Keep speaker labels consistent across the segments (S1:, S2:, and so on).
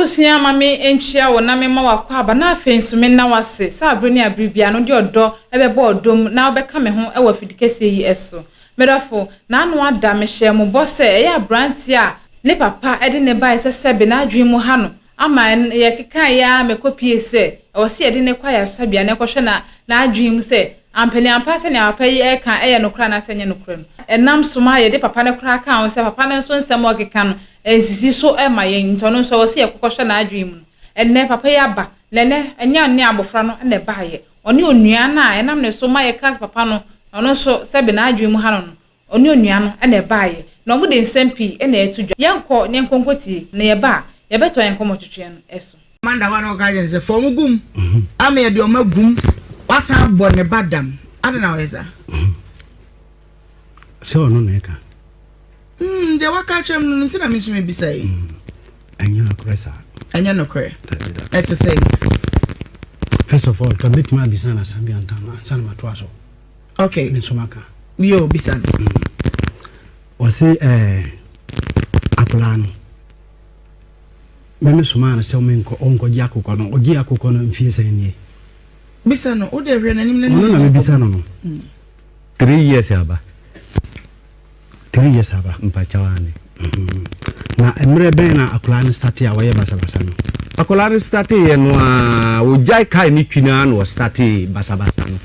S1: Abusia mami enchia wo na mema wakwa aba na afensume na wase sa abroni abribia no de odo ebebo odom na obeka me ho ewa fidikese yi eso medafo na anu ada me hye mo bose eya branti a ne papa ede ne bai sesebe na adwen mu ha no ama ye keka ya mekopie se o se ede ne kwa ya sabia ne kohwe na adwen mu se ampeli ampase ne apa yi eka eye no kra na senye no kra no enam soma ye de papa ne kra ka on se papa ne so nsem okeka no ensisi so ema ye ntono so o se ye kokoshe na adwen mu enne papa ya ba lene enya ne abofra no na ba ye oni onua na enam ne so ma ye kas papa no ono so sebe na adwen mu ha no oni onua no na ba ye na omu de nsempi na etudwa yenko nyenkonkoti na ye ba ye beto yenko twetwe no eso
S2: manda wa no ka je se fo mugum ama ye de o magum wasa bo ne badam adena weza
S3: so no neka
S2: je waka chem no ntina mi sume bisai
S3: anya no kresa
S2: anya no kre et say
S3: first of all commit my bisana sambi antama sana matwaso
S2: okay
S3: ni somaka
S2: yo bisana
S3: wase apolano meme sumana se omenko onko giakoko no ogiakoko no mfiese ni
S2: bisana o de hwe nanim na
S3: no me bisana no
S4: 3 years aba
S3: 3 years aba
S4: mpachawane
S3: na emre ben na akulani start ya waye basabasa no
S4: akulani start ye no a ojai kai ni twina no start basabasa no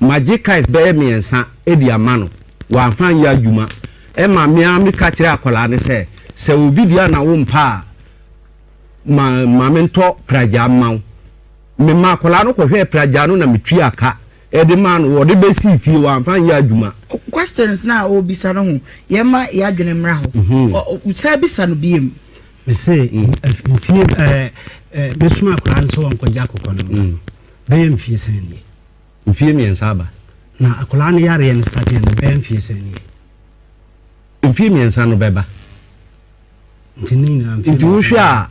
S4: magikai be miensa edi amano wa fan ya adwuma e ma me ka kire akulani se obi dia na wo mpa ma mento praja mawo me ma akulani ko hwe praja no na metwi aka edi man wo de besi fie wa fan ya adwuma
S2: questions na obisa no ho ye ma ya adwene mra ho sa bisa no biem
S3: me say mfie besuma akulani so wonko jakoko no be mfie senie
S4: mfie miensa aba
S3: na akulani yare yen start yen be mfie senie
S4: mfie miensa no beba
S3: ntinina mfie
S4: ntuhwa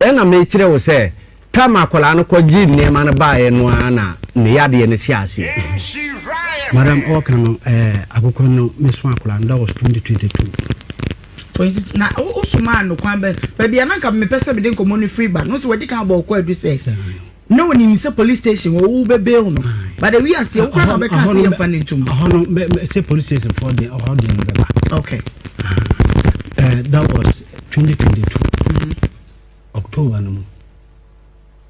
S4: ena me kire wo se kama akulani ko gi nema na ba ye no ana ne yade ne siase
S3: madam okano akoko no mesuma akulani that was 2022
S2: na usuma no kwambe bia na nka me pese me de nkomo no free ba no so wedi kan ba ko adu say no one in police station wo bebe no but we are say wo kwa be ka say yemfa nentum
S3: no say police station for the how the beba
S2: okay
S3: that was 2022 October no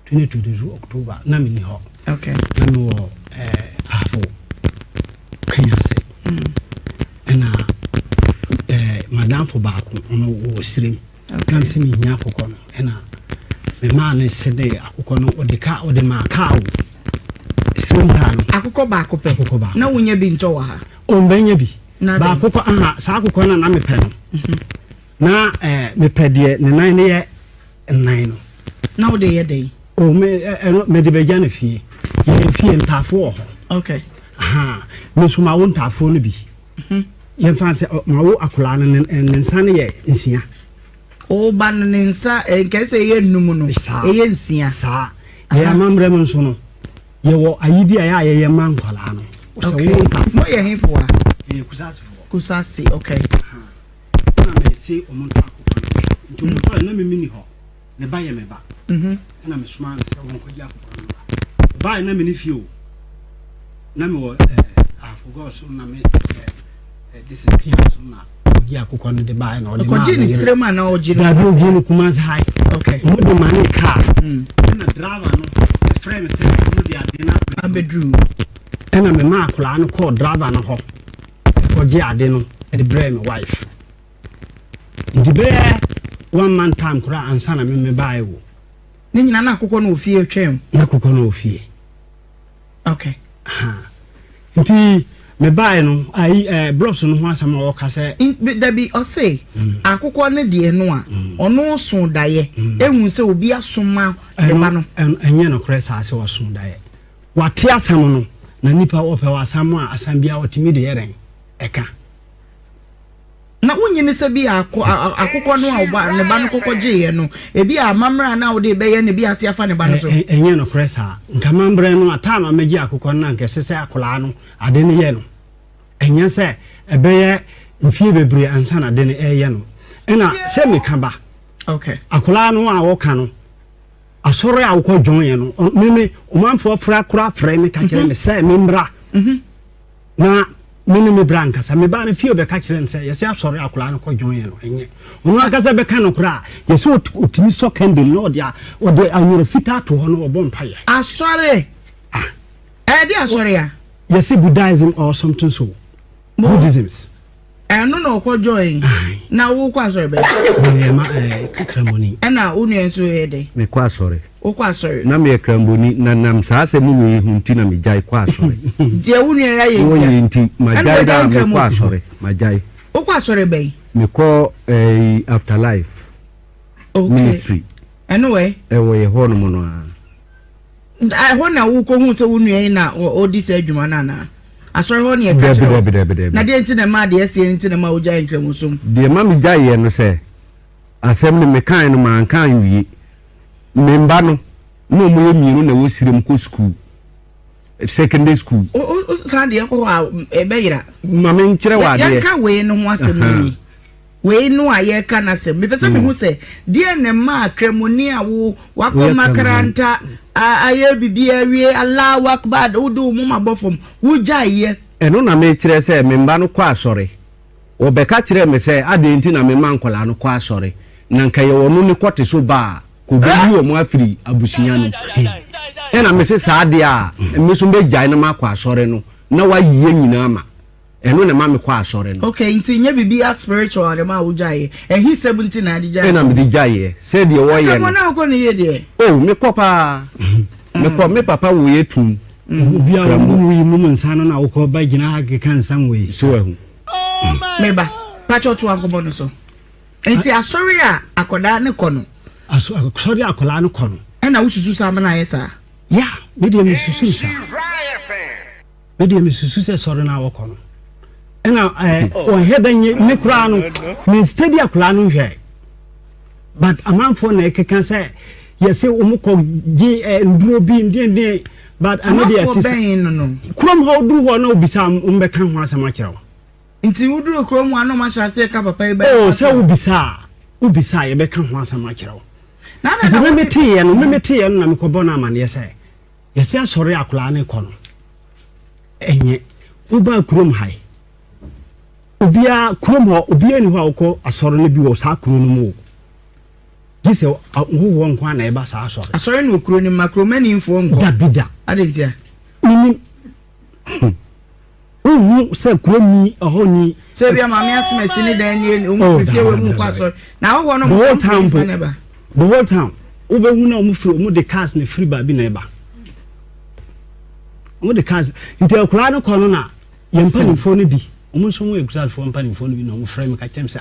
S3: 2022 October na me ni ho
S2: okay
S3: na no afo kanya say na madam for back on wo stream kan se mi nya akoko no na me ma ne se de akoko no o de ma ka o stream ta no
S2: akoko ba na wonya bi nto wa ha
S3: o mbenya bi ba akoko aha sa akoko na me pe no na me pe de ne nan ne ye nan no
S2: na wo de ye de
S3: o me de be ja na fie ye fie ntafo ho
S2: okay
S3: aha me suma wo ntafo no bi yen fanse mawo akola ne nsa ne ye nsia
S2: o ban ne nsa nke se ye num no ye nsia
S3: sa ye amamre mo nso no ye wo ayibi aya ye man kwala no
S2: so wo mo ye hifo a kusasi okay
S3: na me se o mo ta akoko nto mo to na me mini ho ne ba ye me ba na me suma se won ko ja akoko ba na me ni fie o na me wo forgot so na me this is na ogi akoko no de ba na o de ma
S2: ko jini srema na o jini
S3: da bi ni kuma high
S2: okay
S3: mo de mani car na driver no the frame say mo de ade na
S2: abedru
S3: ena me ma akola no call driver no ho ko gi ade no e de my wife ndi be one man time kura ansa na me ba ewo
S2: ni nyina na akoko no ofie twem
S3: na akoko no ofie
S2: okay
S3: nti me buy no ai blocks no ho asama wo ka se
S2: da bi o say akoko ne de no a ono so daye ehun se obi asoma de ba no
S3: enye no kresa ase wo so daye wate asam no na nipa wo pe wasam a asam bia wotimi de yeren eka
S2: na wonyi ne se bi akoko no a oba ne ba no kokko je no ebi amamra na wo de be ye ne bi ate afa ne ba no so
S3: enye no kresa nka mambre no atama meji akoko na nke sese akola no ade ne ye no enye se ebe ye mfie bebre ansa na de ne ye no ena se me ka ba
S2: Okay.
S3: Akola no a woka no. Asore a wokɔ dwon ye no. Me omanfo fra kura frɛ me ka kire me sɛ me mbra. Na me branka sa me ba na fie be ka kire nse yesi asore akola no kɔ dwon ye no enye. Onu aka sɛ be ka no kura yesi otimi so candle no dia ode anyoro fita to ho no obɔ mpaye.
S2: Asore. Di asore ya.
S3: Yesi Buddhism or something so. Buddhisms.
S2: No no ko join na wo kwa sorry be
S3: ma kramboni
S2: na unu enso yede
S4: me kwa sorry
S2: wo kwa sorry
S4: na me kramboni na nam saa se mu we hunti na me jai kwa sorry
S2: je unu ya ye
S4: wo ye nti ma jai da me kwa sorry ma jai
S2: wo kwa sorry be
S4: me ko afterlife ministry
S2: anyway
S4: wo ye ho no mo no
S2: a ho na wo ko hu se unu ya na odi se adwuma na asore ho ne e ka kire na de nti na ma de ese nti na ma oja nkramusom
S4: de ma me jaye no se asem ne me kan no man kan wi me mba no mo mo ye mienu na wo sirem ko school secondary school
S2: o sa de ko e be yira
S4: ma me nkire wa de
S2: ya ka we no ho asem ni we no aye ka na asem me pese me hu se de ne ma akramuni a wo wakọ makaranta aye bibia wie Allahu Akbar udu mu mabofom wujaye
S4: eno na me kire se me mba no kwa asore obeka kire me se ade nti na me mankola no kwa asore na nka ye wono ni kote so ba ko bi wo mu afiri abusunya no ena me se saade a me so be jai na makwa asore no na wa yiye nyina ma eno na ma me kwa asore no
S2: okay nti nye bibia spiritual de ma wujaye he 17 na adija
S4: ena me dijaye se de wo ye
S2: no na ko ne ye de
S4: oh me kopa me papa wo ye tum
S3: obi a wo wi mu nsa no na wo ko ba gina ha ke kan san we
S4: so ehu
S2: me ba pacho to ankobo no so enti asori a akoda ne kono
S3: asori akola no kono
S2: ena wususu sa na yesa
S3: ya me de me susu sa me de me susu se sori na wo kono ena o hedanye me kura no me steady akola no hwe but amanfo na ekeka se yesi umuko gi nduro bi ndie but anodi atisa
S2: no
S3: krom ho du ho na obisa umbeka ho asama kirawo
S2: nti wuduro krom ano ma shase ka papa ibe
S3: oh se ubisa ye beka ho asama kirawo na me metiye no na mekobo na amane yese yesi asori akola ne kono enye uba krom hai obia krom ho obia ni ho akọ asori ne bi wo sa kro no mu gise wo nkwa na eba sa asori
S2: no kro ni makro mani info nko
S3: dabida
S2: adentia
S3: ni se kro mi ohoni
S2: se bia ma me asemasi ni dan ni o fie we mu kwa asori na wo no
S3: mo the whole town ube hu na o mu de cars ne free ba bi na eba mo de cars nti akura no kono na ye mpanimfo no bi o mo so mo exalt for mpanimfo no bi na o mo frame ka chem se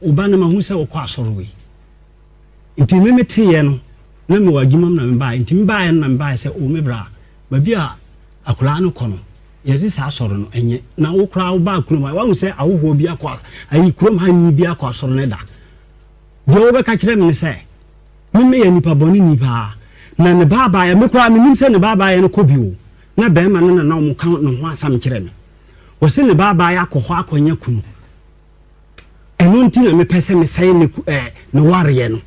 S3: oba na ma hu se wo kwa asori we nti memete ye no na me wagimam na me ba nti me ba ye na me ba se o me bra ba bia akura no kono yesi sa asoro no enye na wo kura wo ba kurom wa hu se awoho bi akwa ayi kurom ha ni bi akwa asoro ne da de wo be ka kire me se me ye nipa boni nipa na ne baba ya me kura me nim se ne baba ya no kobi o na be ma na wo kan no ho asam kire me wo se ne baba ya akọ ho akonya kunu eno nti na me pese me sai ne ne ware no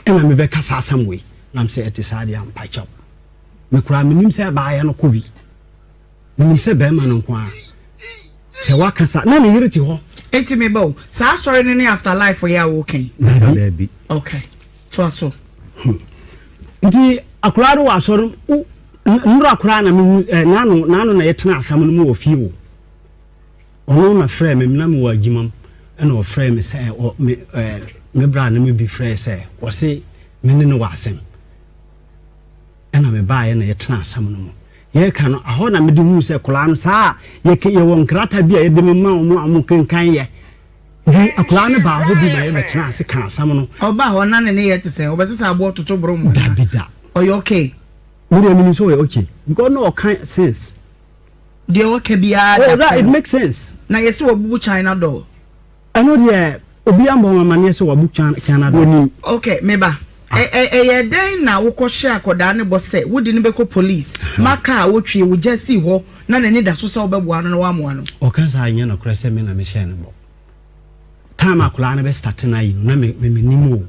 S3: ena me be kasa asam we nam se etisade am pacho me kura me nim se ba ya no kobi me nim se be ma no kwa se wakasa na ne yiriti ho
S2: enti me bo sa sorry ne after life for ya okay
S4: baby
S2: okay so
S3: nti akura ro asoro nro akura na me nano na yetena asam no mu ofie wo ono na frɛ me na me wagimam ena o frɛ me se me bra na me bi frɛ se wo se me ne no wasem ena me ba ye na yetena asam no mu ye ka no aho na me de hu se kula no saa ye won krata bi a ye de me ma mu amukenkan ye di akula ne ba ho bi na ye betena ase kan asam no
S2: oba ho na ne ye te se obesesa abo toto bro mu
S3: dabida
S2: oy okay
S3: we mean so okay because no kind sense
S2: de okay bia
S3: oh that it makes sense
S2: na yesi wabubu China do
S3: ano de obi ambo mama ne se wabu China do
S2: okay meba ye den na wokọ hye akoda ne bo se wodi ne beko police maka wotwe wo jesi ho na ne da so se obeboa no wa moa no
S3: o kan sa anya na kura se me na me hye ne bo time akula ne be start na yi na me nimo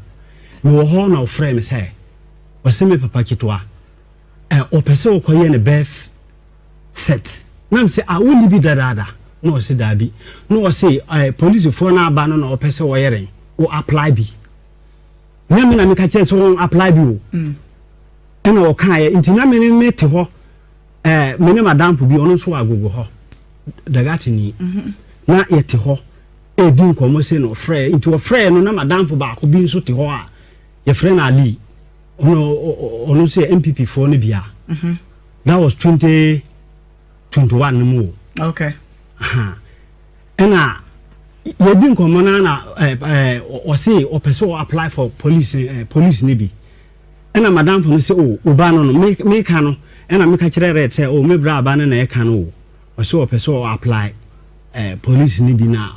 S3: wo ho na ofrɛ me sɛ wɔsɛ me papa kitwa opese okoye ne birth set na me say woni bi dadaada na o se dabi na o se police for na aba no na opese wo yeren o apply bi na me ka kire so apply bi o ena o kan ye nti na me te ho me ne madam fu bi ono so agogo ho daga tini na ye te ho e di nkomo se no frɛ nti o frɛ no na madam fu ba ko bi nso te ho a ye frɛ na ali ono say MPP for no bia that was 2021 no mo
S2: okay
S3: ena ye din komo na o say o person apply for police ne bi ena madam for no say o ba no me ka no ena me ka kire red say o me bra ba na e ka no o say o person apply police ne bi na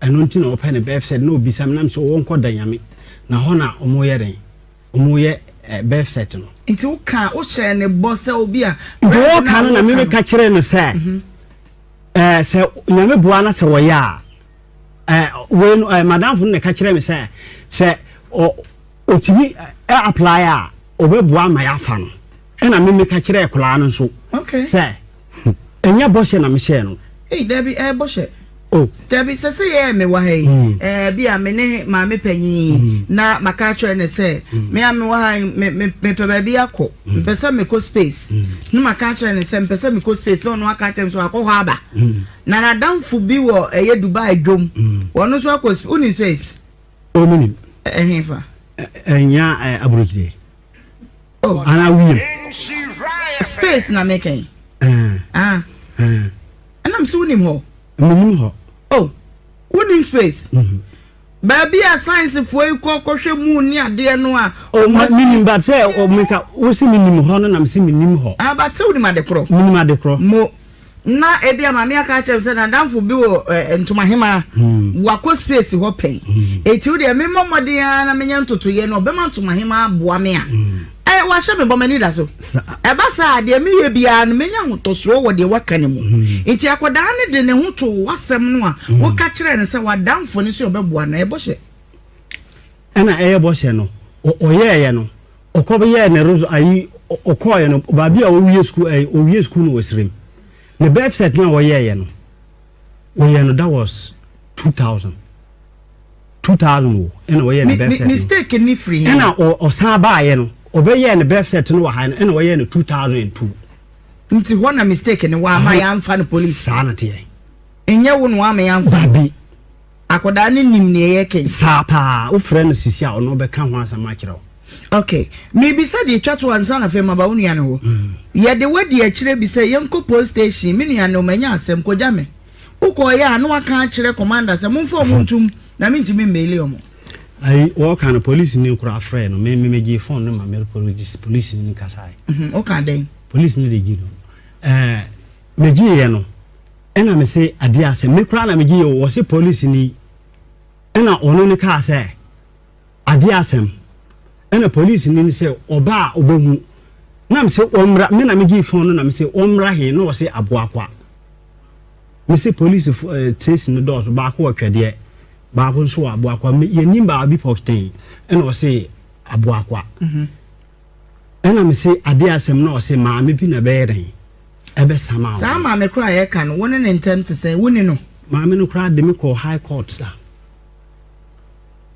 S3: eno nti na o pa ne bef said no bi sam na so won ko danyame na ho na o mo ye birth set no
S2: nti wo ka wo share ne boss obi a
S3: wo ka no na me ka kire no say say nyame boa na say wo ya we madam fu ne ka kire me say o tibi apply a obeboa ma ya fa no e na me ka kire kola no so
S2: okay
S3: say enya boss na me share no
S2: Debbie boss
S3: oh
S2: Debbie say ye me wa hai bia me ne ma me panyi na maka twa ne say me am wa hai me pe bia akọ mpesa me ko space na maka twa ne say mpesa me ko space no aka twa so akọ ho aba na damfu bi wo eye Dubai dwom wono so akọ uni space
S3: o mini
S2: hefa
S3: enya aburokide
S2: oh
S3: ana wi
S2: space na meken ana mso uni ho
S3: minim ho
S2: oh uni space baby a science foi kokwohwe mu ni ade no a
S3: o minim ba say o meka wo si minim ho no na msi minim ho
S2: but say uni madekro
S3: minim adekro
S2: mo na ebia mama aka chem say na damfo bi wo ntoma hema wako space ho pen eti wo de me momode na menya ntoto ye no be ma ntoma hema aboa me a wa hye me bomani da so e ba sa de me ye bia no menya hotosoro wo de waka ne mu enti akoda ne de ne ho to wasem no a wo ka kire ne se wadamfo ne so obeboa na e bo hye
S3: ana e bo hye no o ye no okobe ye ne rozo ayi okoye no ba bia o wie school no wasrem the birth set na wo ye no that was 2000 ena wo ye ne birth set
S2: mistake ni free
S3: ena o san ba ye no obeye ne birth set no wa ha ena wo ye no 2002
S2: nti ho na mistake ne wa ma ya mfa no police
S3: sanate
S2: enye wo no wa ma ya mfa
S3: bi
S2: akoda ne nim ne ye ken
S3: sapa wo frɛ no sisi a ono be ka ho asama kire wo
S2: okay maybe said the chat one son of him about unu ho ye de wadi a kire bi say yenko police station me nua no manya asem ko jame uko ya no aka kire commander say momfo montum na me ntimi mail omo
S3: ai wo kan police ni kura frɛ no me gi phone no ma me police ni kasai
S2: o kan den
S3: police ni de gi no me gi ye no ena me say ade asem me kura na me gi ye wo say police ni ena ono ni ka say ade asem ena police ni say oba obehu na me say omra me na me gi phone no na me say omra he no wo say aboakwa me say police station no door ba ko twede ba ko so aboakwa me yenim ba bi pokten ena wo say aboakwa ena me say ade asem na wo say ma me bi na be yeden ebe sama
S2: sa ma me kra ye kan woni ne ntem te say woni no
S3: ma me no kra de me call high court sa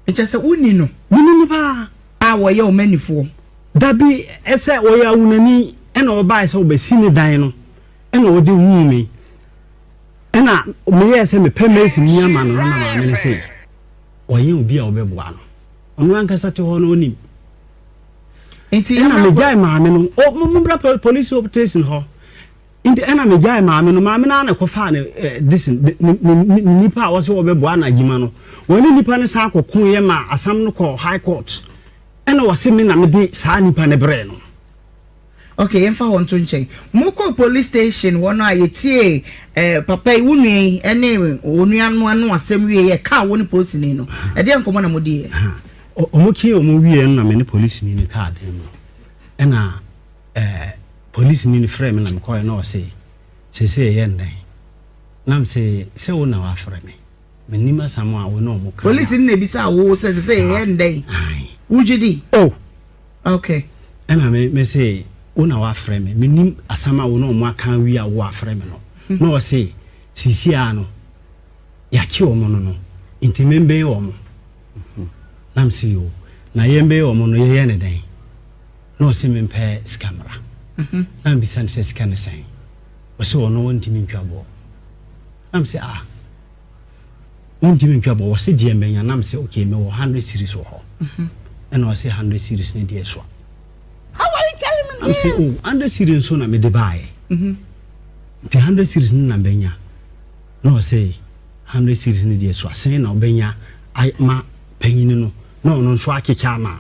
S2: e che say woni no
S3: woni ba
S2: a wo ye o manifo
S3: dabi ese wo ya wunani ena wo ba ese wo be sini dan no ena wo de hu me ena me ye ese me pemesi mi ama no na ma me say wo ye obi a wo be boa no onu anka sate ho no onim
S2: enti
S3: ena me jai ma me no o mo bra police operation ho enti ena me jai ma me no ma me na ko fa ne this nipa wo se wo be boa na gima no woni nipa ne sa akokon ye ma asam no ko high court ena wase me na me di sa nipa ne bre no
S2: okay emfa won to nchen moko police station wono ayetie papa wunu ene onuanu anu asem wie ye ka woni police ni no e de nkomo na modi
S3: omoki omowie no na me ne police ni card no ena police ni frame na me ko na o say se ye ndan nam se wo na wa frame menima sama we no mo ka
S2: police ni bi sa wo say ndai ujidi
S4: oh
S2: okay
S3: ena me say una wa frɛ me menim asama wo no mo aka wi a wo afrɛ me no no say sisia no ya ki o mo no inti membe o mo nam si yo na yembe o mo no ye ne den no say mempe skamera nam bi san se scan sen o so no wonti mi ntwabo nam say wonti mi ntwabo wo se die mbenya nam say okay me wo 100 series wo ho and I say 100 series ne die so.
S2: How are you telling me
S3: this? I say, oh, 100 series so na me de buy. The 100 series na benya. No, I say 100 series ni die so. I say na benya I ma penyin no. No so akicha ma.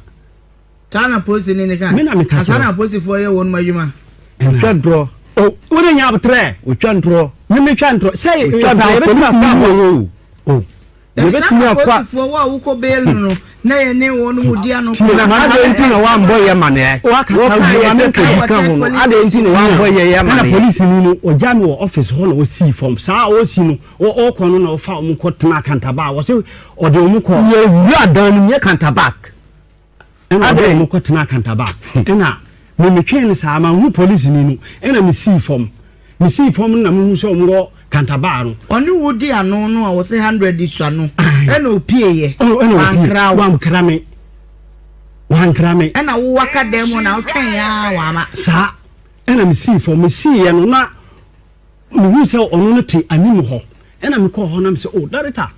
S2: Tana posi ni ka.
S3: Me na me ka.
S2: Asana posi for ye won majuma.
S4: Twa draw.
S3: Oh, wo de nya abetre.
S4: O twa draw.
S3: Me twa draw. Say
S4: twa draw be twa fa
S3: oh.
S2: You bet me akwa for wa wo ko bail no na ye ne won mu dia no
S4: na ade nti na wa mbo ye mane wo ka sa me ka ho no ade nti na wa mbo ye mane
S3: na police ni no o ja me wo office ho na o see form sa o see no o ko no na o fa o mu ko tena kantaba wo se o de o mu ko
S4: ye wi adan ye kantaba
S3: ade o mu ko tena kantaba na me twen ni sa ma hu police ni no na me see form na me hu so mo kantaba no
S2: onu wodi ano no a wo se 100 isu ano na opie ye
S3: wankrame
S2: na wo waka demo na otwen ya wa ma
S3: sa na me see for me see ye no na me hu se onu no te anim ho na me ko ho na me se oh director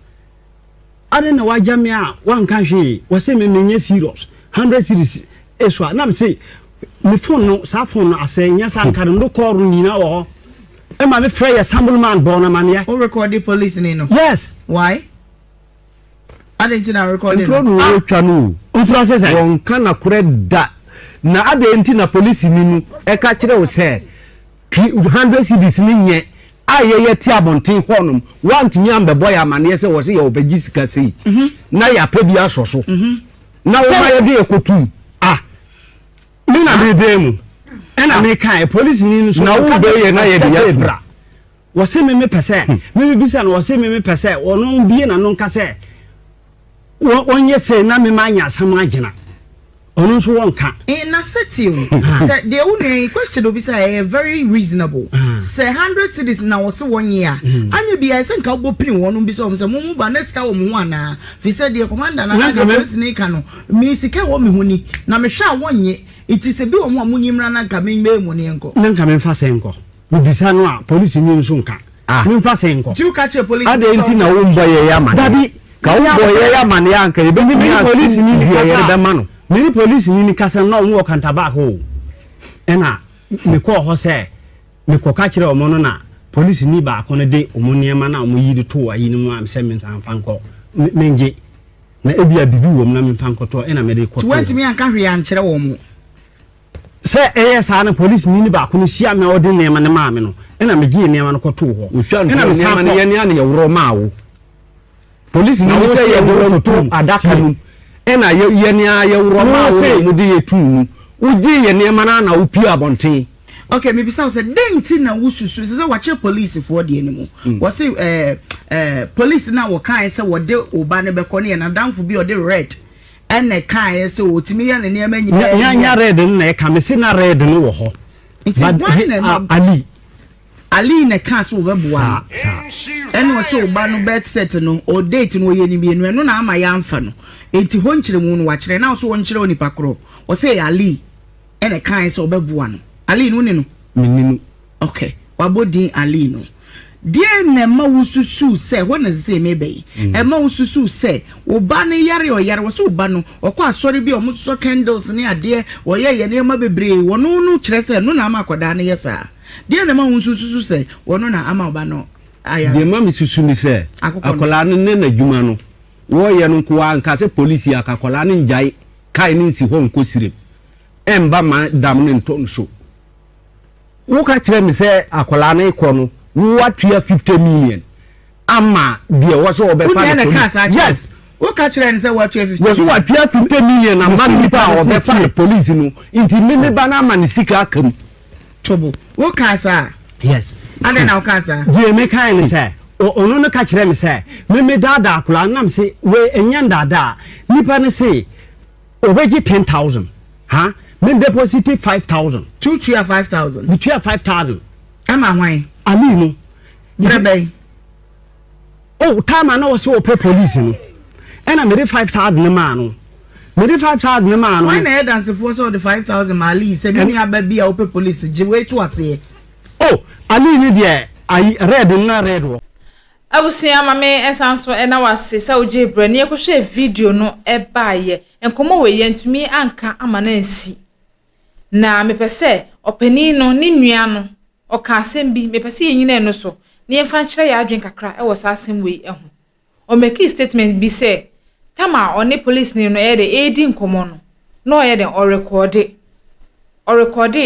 S3: ade na waja me a wanka hwe wo se me menye serious 100 series eswa na me se me phone no sa phone no asenya sa nkare ndo call ni na wo Emma me frey a sample man born a man ya.
S2: Who record the police in no?
S3: Yes.
S2: Why? I didn't see that recording.
S4: Intro no chanu.
S3: Process
S4: won kana kure da. Na ade nti na police ni nu e ka kire wo se 100 cedis ni nye ayeye ti abonten honum want nya mbebo ya mane se wo se ya obegi sika sei. Na ya pa bi asoso. Na wo ma ye de ekotum.
S3: Me na be be mu. Ena me kai police ni so
S4: na wo be ye na ye de
S3: ya wo se me pese me bi sa no wo se me pese ono bie na no nka se onye se na me manya asam agina ono so wonka
S2: na seti say the only question obi say very reasonable say 100 cities na wo se one year anya bi say nka wo pin wo no bi say mo ba na sika wo mo ana fi say the commander na the police ni ka no mi sika wo me huni na me hwa wonye it is a bi wo mo amunyimra na nka me mu ne enko
S3: na nka me fa se enko bi bisa no a police ni nso nka me fa se enko
S2: you catch a police
S4: ade nti na wo mbo ye ya man
S3: dabi
S4: ka wo mbo ye ya man ya nka e be ni
S3: police ni
S4: ye da man
S3: me police ni kasa na wo kanta ba ho ena me ko ho se me ko ka kire o mo no na police ni ba ko ne de o mo niema na o mo yi de to ayi ni mo am se me san fanko menje na ebia bibi wo na me fanko to ena me de ko
S2: 20 me anka hwe an kire wo mo
S3: se sa na police ni ba ko no hia me o de niema ne ma me no ena me gi niema no ko to ho
S4: ena me niema ne ye ne ye woro ma wo police ni wo se ye woro to adaka nu ena ye ne ya wuro ma wo mu de yetu uji ye ne mana na upi abonten
S2: okay maybe say denti na wususu say wache police for de enimu wo say police na wo kan say wo de oba ne be ko ne na danfo bi o de red ene kan say otimi ya ne ne ma
S3: nya red na e ka me say na red no wo ho
S2: ali ne kan so be boa ene wo say oba no bet set no o date no ye ni bi enu na ama ya amfa no enti ho nkyere mu no wakere na so wo nkyere oni pakro o say ali ene kan say obeboa no ali no ni no
S3: meninu
S2: okay wabodi ali no die na ma wususu say ho na say mebe e ma wususu say oba ne yare o yare wo so oba no okwa asori bi o muso candles ne ade wo ye ne ma bebre wo no no kire say no na ama akoda ne yesa die na ma wususu say wo no na ama oba no aya
S4: de ma misusu ni say akola ne na djuma no wo ye no ko anka se police akakola ne njai kai ni nsi ho nko sire emba ma dam ne nton so wo ka kire mi se akola ne ko no wo atua 50 million ama de wo so obefa
S2: yes wo ka kire ni se wo atua 50
S4: wo so atua 50 million ama nipa obefa police no inti me ba na ama ne sika akam
S2: tobo wo ka sa
S3: yes
S2: ade na wo ka sa
S3: je me kai ni se
S4: ono no ka kire me say me dada akula nam say we enya dada nipa ne say obeji 10,000 ha me deposit 5,000
S2: 2 to 5,000
S4: the 5,000
S2: am I why
S4: ali no
S2: brebe
S4: oh time na wo say o pay police no and I made 5,000 ne ma no me 5,000 ne ma no
S2: why na dance for so the 5,000 mali say me aba bia o pay police je wait to ase
S4: oh ali ni de I red na red wo
S1: abusia mame esanso na wase sa oje bre ne ekohwe video no baaye enkomo we yentumi anka amana nsi na mepese opani no ni nua no oka asem bi mepese yenyina no so ne yemfa nkyere ya adwen kakra wo sa asem we ehu o make statement bi say tama oni police ni no de edi nkomo no no ye de o record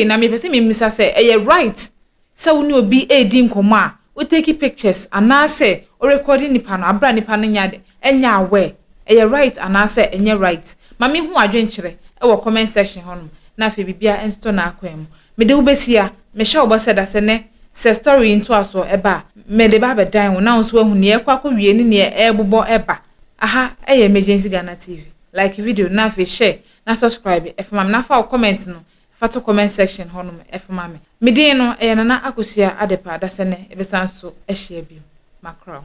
S1: na mepese memisa say right say woni obi edi nkomo a we take pictures anase o recording nipa no abra nipa no nyade enya awe right anase enye right mami hu adwenkyere wo comment section hono na fe bibia ensto na akwem me de ubesia me sha obose da se ne se story into aso eba me de ba bedan wo na nso ahu ne ekwa ko wie ni ne ebubo eba aha emergency Ghana TV like video na fe share na subscribe FM na fa comment no fato comment section hono FM me din no nana akosia adepa da se ne ebesanso ehia bi macro